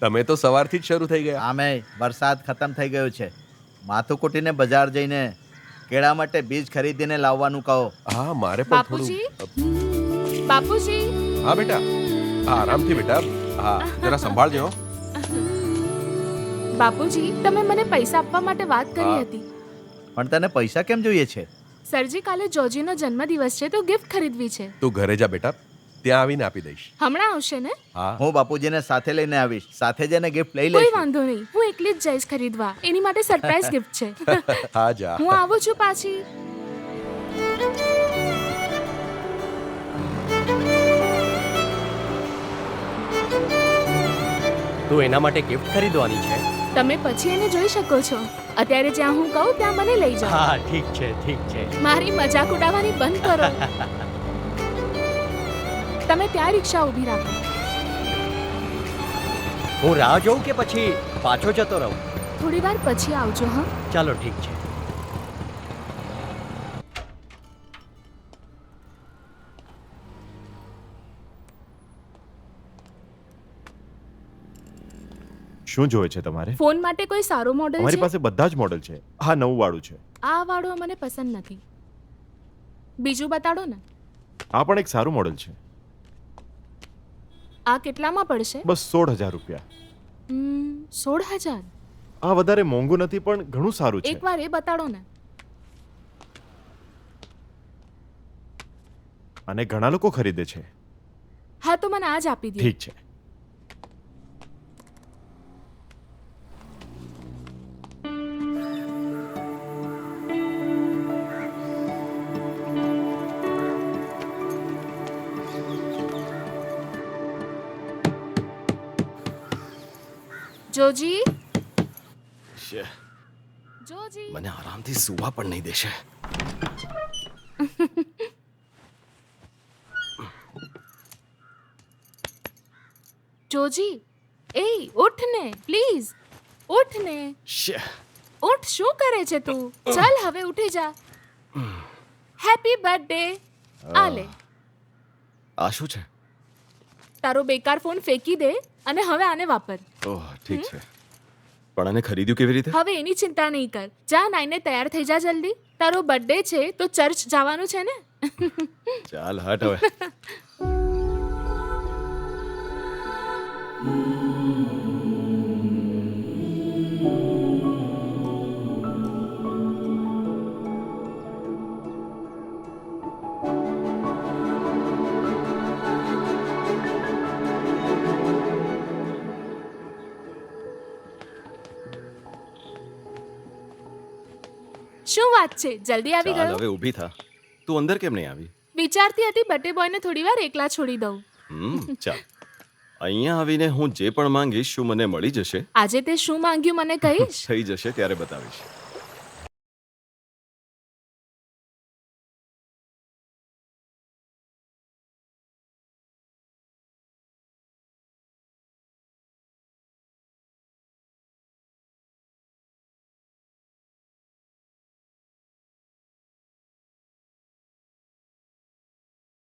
તમે તો સવારથી જ શરૂ થઈ ગયા. આમે વરસાદ ખતમ થઈ ગયો છે. માથું કૂટીને બજાર જઈને કેળા માટે બીજ ખરીદીને લાવવાનું કહો. હા, મારે પણ બાપુજી થોડું. બાપુજી હા બેટા, હા આરામથી બેટા. હા, જરા સંભાળજો. બાપુજી તમે મને પૈસા આપવા માટે વાત કરી હા. હતી. પણ તને પૈસા કેમ જોઈએ છે? સરજી કાલે જોજીનો જન્મદિવસ છે તો ગિફ્ટ ખરીદવી છે. તું ઘરે જા બેટા, ત્યાં આવીને આપી દઈશ. હમણાં આવશે ને? હા. હું બાપુજીને સાથે લઈને આવીશ. સાથે જઈને ગિફ્ટ લઈ કોઈ લઈશ. વાંધો નહીં, હું એકલી જ જઈશ ખરીદવા. એની માટે સરપ્રાઈઝ ગિફ્ટ છે. હા જા. હું આવું છું પાછી. તું એના માટે ગિફ્ટ ખરીદવાની છે? તમે પછી એને જોઈ શકો છો. અત્યારે જ્યાં હું કહું ત્યાં મને લઈ જાઓ. હા ઠીક છે ઠીક છે. મારી મજાક ઉડાવવાની બંધ કરો. તમે ત્યાં રિક્ષા ઊભી રાખો. હું રાહ જોઉં કે પછી પાછો જતો રહું? થોડી વાર પછી આવજો. હા, ચાલો ઠીક છે. શું જોઈએ છે તમારે? ફોન માટે કોઈ સારો મોડેલ અમારી છે? પાસે બધા જ મોડેલ છે. હા, નવું વાળું છે. આ વાળો મને પસંદ નથી. બીજું બતાડો ને. આ પણ એક સારું મોડેલ છે. આ કેટલામાં પડશે? બસ 16,000 રૂપિયા. 16,000. આ વધારે મોંઘું નથી પણ ઘણું સારું છે. એકવાર એ બતાડો ને. અને ઘણા લોકો ખરીદે છે. હા તો મને આ જ આપી દો. ઠીક છે. જોજી શે, જોજી મને આરામથી સુવા પણ નહીં દેશે. જોજી એ ઉઠ ને પ્લીઝ. ઉઠ ને. શે, ઉઠ, શું કરે છે તું? ચાલ હવે ઉઠી જા. Happy birthday. આ લે. આ શું છે? તારો બેકાર ફોન ફેંકી દે અને હવે આને વાપર. ઓહ ઠીક છે, પણ આને ખરીદ્યું કેવી રીતે? હવે એની ચિંતા નહીં કર. જા નાઈને તૈયાર થઈ જા જલ્દી. તારો બર્થડે છે તો ચર્ચ જવાનું છે ને. ચાલ હટ હવે. શું વાત છે, જલ્દી આવી ચાલ ગયો? હવે ઊભી થા. તું અંદર કેમ નહીં આવી? વિચારતી હતી બર્થડે બોયને થોડી વાર એકલા છોડી દઉં. ચાલ, અહીંયા આવીને હું જે પણ માંગીશ શું મને મળી જશે? આજે તે શું માંગ્યું મને કહીશ? થઈ જશે ત્યારે બતાવીશ.